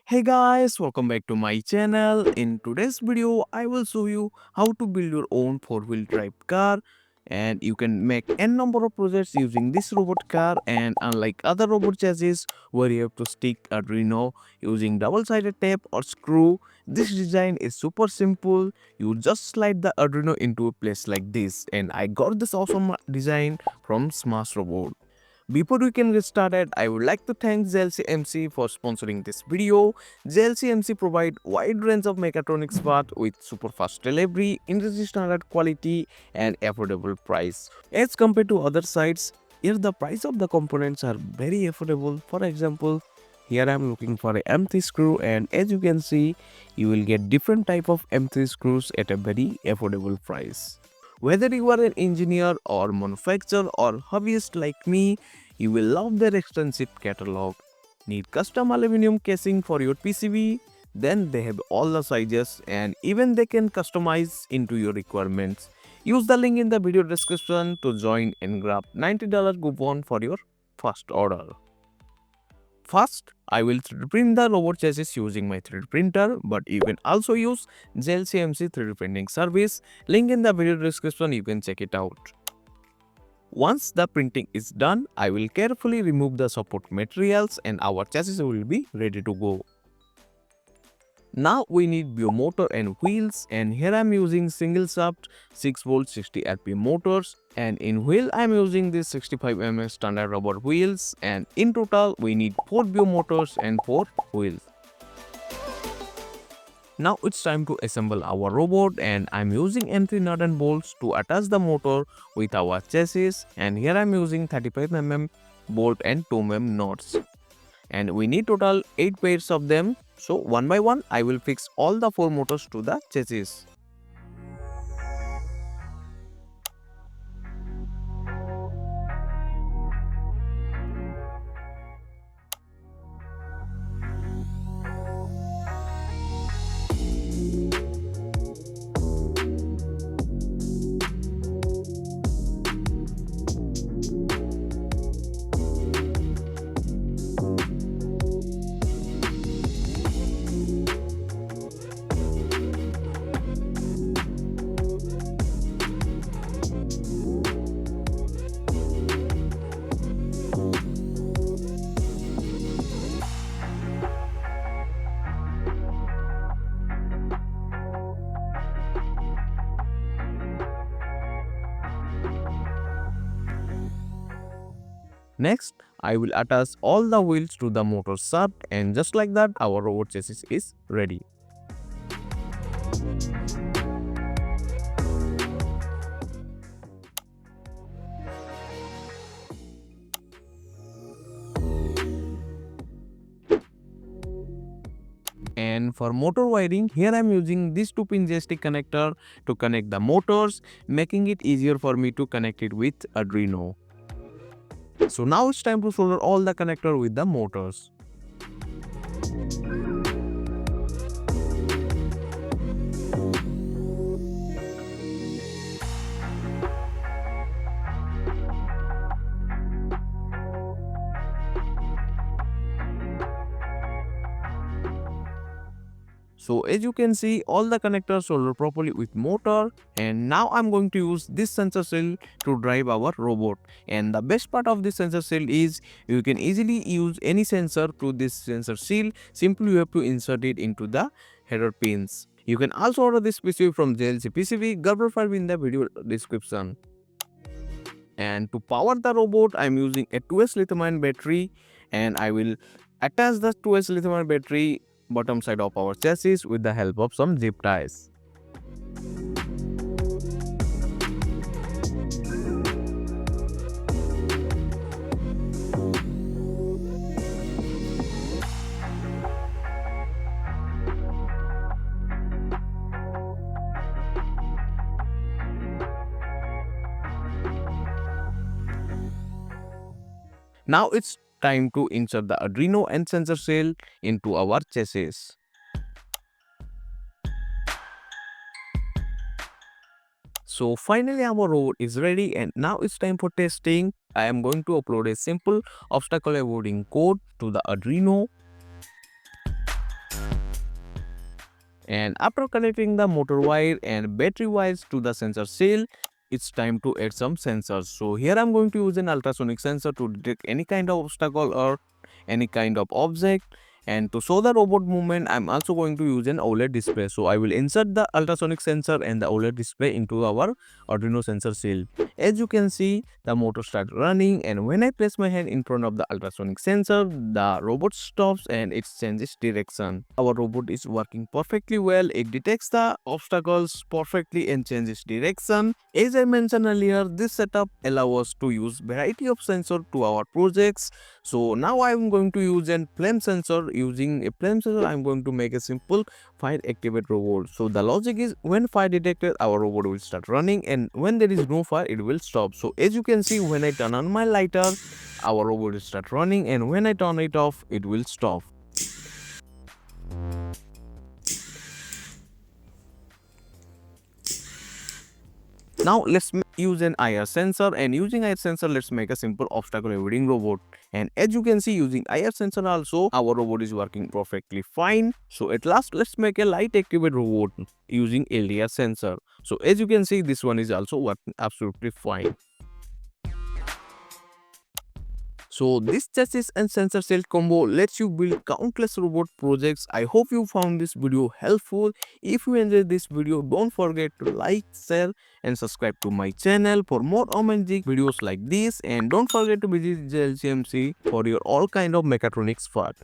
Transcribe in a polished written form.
Hey guys, welcome back to my channel. In today's video, I will show you how to build your own four-wheel drive car, and you can make n number of projects using this robot car. And unlike other robot chassis where you have to stick Arduino using double-sided tape or screw, this design is super simple. You just slide the Arduino into a place like this, and I got this awesome design from Smash Robot. Before we can get started, I would like to thank JLC for sponsoring this video. JLC provide wide range of mechatronics parts with super fast delivery, industry standard quality, and affordable price. As compared to other sites, here the price of the components are very affordable. For example, here I am looking for a M3 screw, and as you can see, you will get different type of M3 screws at a very affordable price. Whether you are an engineer or manufacturer or hobbyist like me, you will love their extensive catalog. Need custom aluminum casing for your PCB? Then they have all the sizes and even they can customize into your requirements. Use the link in the video description to join and grab $90 coupon for your first order. First, I will 3D print the robot chassis using my 3D printer, but you can also use JLCMC 3D printing service. Link in the video description, you can check it out. Once the printing is done, I will carefully remove the support materials and our chassis will be ready to go. Now we need motor and wheels, and here I am using single shaft 6V 60 rpm motors, and in wheel I am using this 65 mm standard rubber wheels, and in total we need 4 motors and 4 wheels. Now it's time to assemble our robot, and I'm using M3 nut and bolts to attach the motor with our chassis, and here I'm using 35 mm bolt and 2 mm nuts. And we need total 8 pairs of them. So one by one I will fix all the 4 motors to the chassis. Next, I will attach all the wheels to the motor shaft, and just like that our robot chassis is ready. And for motor wiring, here I am using this 2-pin joystick connector to connect the motors, making it easier for me to connect it with Arduino. So now it's time to solder all the connector with the motors. So as you can see, all the connectors soldered properly with motor, and now I'm going to use this sensor cell to drive our robot. And the best part of this sensor cell is you can easily use any sensor to this sensor cell. Simply you have to insert it into the header pins. You can also order this PCB from JLC PCB, Gerber file in the video description. And to power the robot, I'm using a 2S lithium-ion battery, and I will attach the 2S lithium-ion battery bottom side of our chassis with the help of some zip ties. Now it's time to insert the Arduino and sensor cell into our chassis. So finally our robot is ready, and now it's time for testing. I am going to upload a simple obstacle avoiding code to the Arduino. And after connecting the motor wire and battery wires to the sensor cell, it's time to add some sensors. So here I'm going to use an ultrasonic sensor to detect any kind of obstacle or any kind of object. And to show the robot movement, I'm also going to use an OLED display. So I will insert the ultrasonic sensor and the OLED display into our Arduino sensor cell. As you can see, the motor starts running, and when I place my hand in front of the ultrasonic sensor, the robot stops and it changes direction. Our robot is working perfectly well. It detects the obstacles perfectly and changes direction. As I mentioned earlier, this setup allows us to use variety of sensor to our projects. So now I'm going to use a flame sensor. Using a flame sensor, I'm going to make a simple fire activate robot. So the logic is, when fire detected, our robot will start running, and when there is no fire, it will stop. So as you can see, when I turn on my lighter, our robot will start running, and when I turn it off, it will stop. Now let's use an IR sensor, and using IR sensor, let's make a simple obstacle avoiding robot. And as you can see, using IR sensor also, our robot is working perfectly fine. So at last, let's make a light activate robot using LDR sensor. So as you can see, this one is also working absolutely fine. So this chassis and sensor cell combo lets you build countless robot projects. I hope you found this video helpful. If you enjoyed this video, don't forget to like, share and subscribe to my channel for more amazing videos like this. And don't forget to visit JLCMC for your all kind of mechatronics part.